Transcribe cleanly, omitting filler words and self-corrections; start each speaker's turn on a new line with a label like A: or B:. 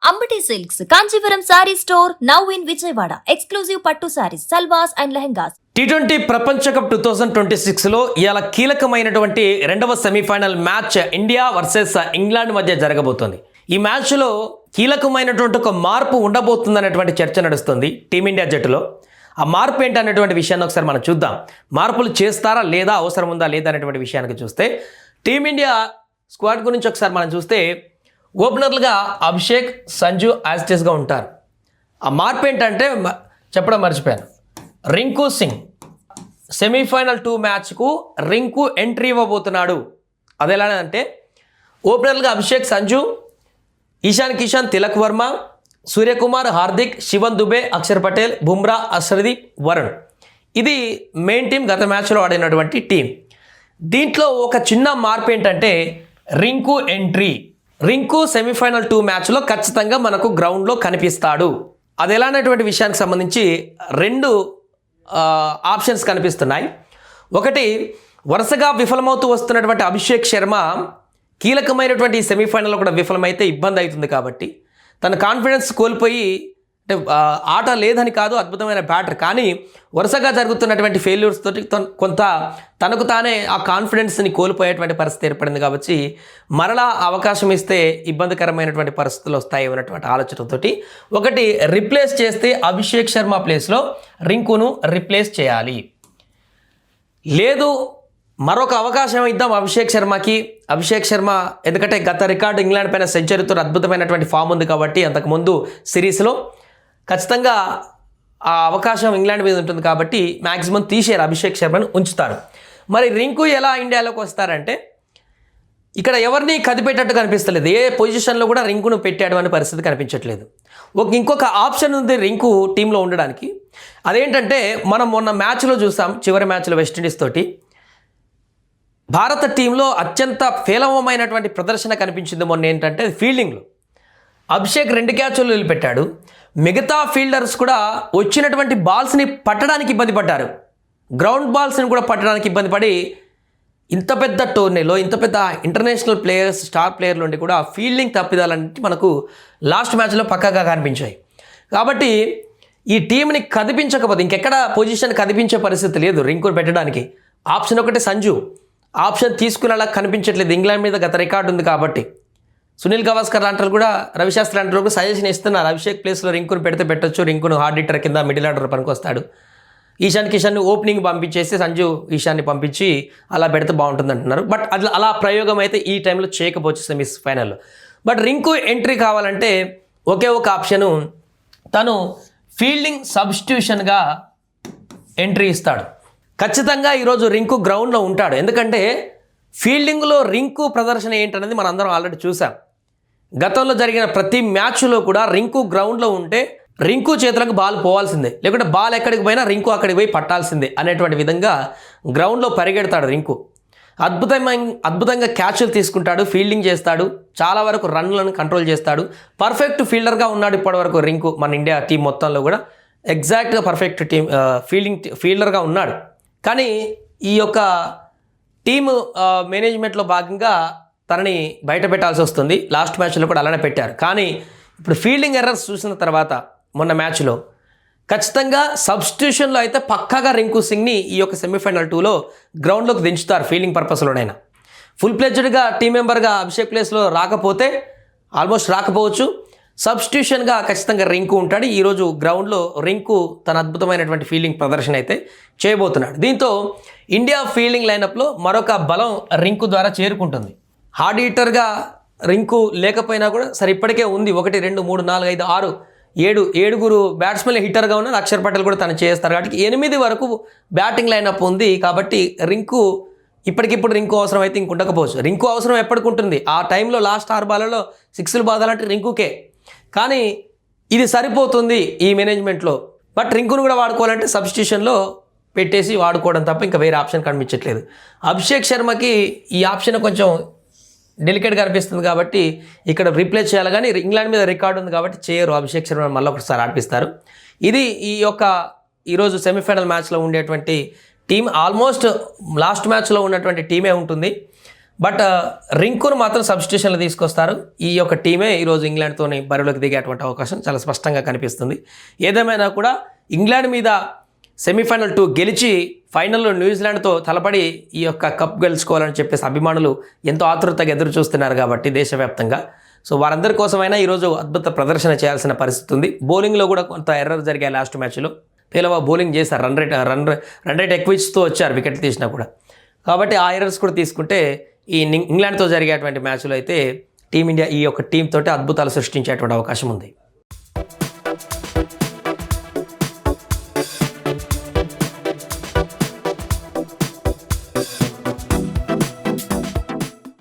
A: Ambati silks Kanchipuram sorry store now in Vijayawada. Exclusive పట్టు saris, సల్వాస్ and lehengas.
B: T20 ప్రపంచ cup 2026లో ఇవాళ కీలకమైనటువంటి రెండవ semifinal match India versus England మధ్య జరగబోతోంది. ఈ మ్యాచ్లో కీలకమైనటువంటి ఒక మార్పు ఉండబోతుందనేటువంటి చర్చ నడుస్తుంది టీమిండియా జట్టులో. ఆ మార్పు ఏంటనేటువంటి విషయాన్ని ఒకసారి మనం చూద్దాం. మార్పులు చేస్తారా లేదా, అవసరం ఉందా లేదా అనేటువంటి విషయానికి చూస్తే టీమిండియా స్క్వాడ్ గురించి ఒకసారి మనం చూస్తే ఓపెనర్లుగా అభిషేక్, సంజు యాస్టేస్గా ఉంటారు. ఆ మార్పు ఏంటంటే చెప్పడం మర్చిపోయాను, రింకు సింగ్ సెమీఫైనల్ 2 మ్యాచ్కు రింకు ఎంట్రీ ఇవ్వబోతున్నాడు. అది ఎలా అంటే ఓపెనర్లుగా అభిషేక్, సంజు, ఈశాన్ కిషన్, తిలక్ వర్మ, సూర్యకుమార్, హార్దిక్, శివన్ దుబే, అక్షర్ పటేల్, బుమ్రా, అర్షదీప్, వరుణ్. ఇది మెయిన్ టీం, గత మ్యాచ్లో ఆడినటువంటి టీం. దీంట్లో ఒక చిన్న మార్పు ఏంటంటే రింకు ఎంట్రీ. రింకు సెమీఫైనల్ 2 మ్యాచ్లో ఖచ్చితంగా మనకు గ్రౌండ్లో కనిపిస్తాడు. అది ఎలా అనేటువంటి విషయానికి సంబంధించి 2 ఆప్షన్స్ కనిపిస్తున్నాయి. ఒకటి, వరుసగా విఫలమవుతూ వస్తున్నటువంటి అభిషేక్ శర్మ కీలకమైనటువంటి ఈ సెమీఫైనల్లో కూడా విఫలమైతే ఇబ్బంది అవుతుంది కాబట్టి తన కాన్ఫిడెన్స్ కోల్పోయి, అంటే ఆట లేదని కాదు, అద్భుతమైన బ్యాటర్, కానీ వరుసగా జరుగుతున్నటువంటి ఫెయిల్యూర్స్ తోటి కొంత తనకు తానే ఆ కాన్ఫిడెన్స్ని కోల్పోయేటువంటి పరిస్థితి ఏర్పడింది. కాబట్టి మరలా అవకాశం ఇస్తే ఇబ్బందికరమైనటువంటి పరిస్థితులు వస్తాయి అన్నటువంటి ఆలోచనతోటి ఒకటి రిప్లేస్ చేస్తే అభిషేక్ శర్మ ప్లేస్లో రింకును రిప్లేస్ చేయాలి. లేదు, మరొక అవకాశం ఇద్దాం అభిషేక్ శర్మకి. అభిషేక్ శర్మ ఎందుకంటే గత రికార్డు ఇంగ్లాండ్ పైన సెంచరీతో అద్భుతమైనటువంటి ఫామ్ ఉంది కాబట్టి అంతకుముందు సిరీస్లో ఖచ్చితంగా ఆ అవకాశం ఇంగ్లాండ్ మీద ఉంటుంది కాబట్టి మ్యాక్సిమం తీసేరు, అభిషేక్ శర్మను ఉంచుతారు. మరి రింకు ఎలా ఇండియాలోకి వస్తారంటే ఇక్కడ ఎవరిని కదిపెట్టట్టు కనిపిస్తలేదు. ఏ పొజిషన్లో కూడా రింకును పెట్టాడు అనే పరిస్థితి కనిపించట్లేదు. ఇంకొక ఆప్షన్ ఉంది రింకు టీంలో ఉండడానికి. అదేంటంటే మనం మొన్న మ్యాచ్లో చూసాం, చివరి మ్యాచ్లో వెస్టిండీస్ తోటి భారత టీంలో అత్యంత పేలవమైనటువంటి ప్రదర్శన కనిపించింది మొన్న. ఏంటంటే ఫీల్డింగ్లో అభిషేక్ 2 క్యాచ్లు వదిలిపెట్టాడు. మిగతా ఫీల్డర్స్ కూడా వచ్చినటువంటి బాల్స్ని పట్టడానికి ఇబ్బంది పడ్డారు. గ్రౌండ్ బాల్స్ని కూడా పట్టడానికి ఇబ్బంది పడి ఇంత పెద్ద టోర్నీలో ఇంత పెద్ద ఇంటర్నేషనల్ ప్లేయర్స్, స్టార్ ప్లేయర్లు ఉండి కూడా ఫీల్డింగ్ తప్పిదాలంటే మనకు లాస్ట్ మ్యాచ్లో పక్కాగా కనిపించాయి. కాబట్టి ఈ టీంని కదిపించకపోతే ఇంకెక్కడ పొజిషన్ కదిపించే పరిస్థితి లేదు రింకును పెట్టడానికి. ఆప్షన్ ఒకటి సంజు, ఆప్షన్ తీసుకునేలా కనిపించట్లేదు. ఇంగ్లాండ్ మీద గత రికార్డు ఉంది కాబట్టి సునీల్ గవాస్కర్ లాంటి కూడా, రవిశాస్త్రి లాంటి కూడా సజెషన్ ఇస్తున్నారు అభిషేక్ ప్లేస్లో రింకును పెడితే పెట్టచ్చు, రింకును హార్డ్ హిట్టర్ కింద మిడిల్ ఆర్డర్ పనికొస్తాడు. ఈశాన్ కిషన్ని ఓపెనింగ్ పంపించేసి సంజు ఈశాన్ని పంపించి అలా పెడితే బాగుంటుంది అంటున్నారు. బట్ అలా ప్రయోగం అయితే ఈ టైంలో చేయకపోవచ్చు సెమీస్ ఫైనల్లో. బట్ రింకు ఎంట్రీ కావాలంటే ఒకే ఒక ఆప్షను, తను ఫీల్డింగ్ సబ్స్టిట్యూషన్గా ఎంట్రీ ఇస్తాడు. ఖచ్చితంగా ఈరోజు రింకు గ్రౌండ్లో ఉంటాడు. ఎందుకంటే ఫీల్డింగ్లో రింకు ప్రదర్శన ఏంటనేది మనం అందరం ఆల్రెడీ చూసాం. గతంలో జరిగిన ప్రతి మ్యాచ్లో కూడా రింకు గ్రౌండ్లో ఉంటే రింకు చేతులకు బాల్ పోవాల్సిందే, లేకుంటే బాల్ ఎక్కడికి పోయినా రింకు అక్కడికి పోయి పట్టాల్సిందే అనేటువంటి విధంగా గ్రౌండ్లో పరిగెడతాడు రింకు. అద్భుతంగా క్యాచ్లు తీసుకుంటాడు, ఫీల్డింగ్ చేస్తాడు, చాలా వరకు రన్లను కంట్రోల్ చేస్తాడు. పర్ఫెక్ట్ ఫీల్డర్గా ఉన్నాడు ఇప్పటివరకు రింకు. మన ఇండియా టీం మొత్తంలో కూడా ఎగ్జాక్ట్గా పర్ఫెక్ట్ ఫీల్డర్గా ఉన్నాడు. కానీ ఈ యొక్క టీము మేనేజ్మెంట్లో భాగంగా తనని బయట పెట్టాల్సి వస్తుంది. లాస్ట్ మ్యాచ్లో కూడా అలానే పెట్టారు. కానీ ఇప్పుడు ఫీల్డింగ్ ఎర్రర్స్ చూసిన తర్వాత మొన్న మ్యాచ్లో ఖచ్చితంగా సబ్స్టిట్యూషన్లో అయితే పక్కాగా రింకు సింగ్ని ఈ యొక్క సెమీఫైనల్ 2లో గ్రౌండ్లోకి దించుతారు. ఫీల్డింగ్ పర్పస్లోనైనా ఫుల్ ప్లెడ్జ్డ్గా టీం మెంబర్గా అభిషేక్ ప్లేస్లో రాకపోతే, ఆల్మోస్ట్ రాకపోవచ్చు, సబ్స్టిట్యూషన్గా ఖచ్చితంగా రింకు ఉంటాడు. ఈరోజు గ్రౌండ్లో రింకు తన అద్భుతమైనటువంటి ఫీల్డింగ్ ప్రదర్శన అయితే చేయబోతున్నాడు. దీంతో ఇండియా ఫీల్డింగ్ లైనప్లో మరొక బలం రింకు ద్వారా చేరుకుంటుంది. హార్డ్ హిట్టర్గా రింకు లేకపోయినా కూడా సరే ఇప్పటికే ఉంది 1, 2, 3, 4, 5, 6, 7 బ్యాట్స్మెన్లు హిట్టర్గా ఉన్నారు. అక్షర్ పటేల్ కూడా తను చేస్తారు కాబట్టి 8 వరకు బ్యాటింగ్ లైనప్ ఉంది. కాబట్టి రింకు ఇప్పటికిప్పుడు రింకు అవసరం అయితే ఇంక ఉండకపోవచ్చు. రింకు అవసరం ఎప్పటికి ఉంటుంది. ఆ టైంలో లాస్ట్ 6 బాల్లలో 6లు బాదాలంటే రింకుకే. కానీ ఇది సరిపోతుంది ఈ మేనేజ్మెంట్లో. బట్ రింకును కూడా వాడుకోవాలంటే సబ్స్టిట్యూషన్లో పెట్టేసి వాడుకోవడం తప్ప ఇంకా వేరే ఆప్షన్ కనిపించట్లేదు. అభిషేక్ శర్మకి ఈ ఆప్షన్ కొంచెం డెలికేట్గా అనిపిస్తుంది కాబట్టి ఇక్కడ రీప్లేస్ చేయాలి. కానీ ఇంగ్లాండ్ మీద రికార్డు ఉంది కాబట్టి చేయరు, అభిషేక్ శర్మ మళ్ళీ ఒకసారి ఆడిపిస్తారు. ఇది ఈరోజు సెమీఫైనల్ మ్యాచ్లో ఉండేటువంటి టీం. ఆల్మోస్ట్ లాస్ట్ మ్యాచ్లో ఉన్నటువంటి టీమే ఉంటుంది. బట్ రింకును మాత్రం సబ్స్టిట్యూషన్లో తీసుకొస్తారు. ఈ యొక్క టీమే ఈరోజు ఇంగ్లాండ్తోని బరిలోకి దిగేటువంటి అవకాశం చాలా స్పష్టంగా కనిపిస్తుంది. ఏదేమైనా కూడా ఇంగ్లాండ్ మీద సెమీఫైనల్ 2 గెలిచి ఫైనల్లో న్యూజిలాండ్తో తలపడి ఈ యొక్క కప్ గెలుచుకోవాలని చెప్పేసి అభిమానులు ఎంతో ఆతృతగా ఎదురు చూస్తున్నారు కాబట్టి దేశవ్యాప్తంగా. సో వారందరి కోసమైనా ఈరోజు అద్భుత ప్రదర్శన చేయాల్సిన పరిస్థితి ఉంది. బౌలింగ్లో కూడా కొంత ఎర్రర్ జరిగాయి లాస్ట్ మ్యాచ్లో. పేలవ బౌలింగ్ చేశారు, రన్ రేట్ ఎక్కువ ఇస్తూ వచ్చారు వికెట్ తీసినా కూడా. కాబట్టి ఆ ఎర్రర్స్ కూడా తీసుకుంటే ఈ ఇంగ్లాండ్తో జరిగేటువంటి మ్యాచ్లో అయితే టీమిండియా ఈ యొక్క టీంతోటి అద్భుతాలు సృష్టించేటువంటి అవకాశం ఉంది.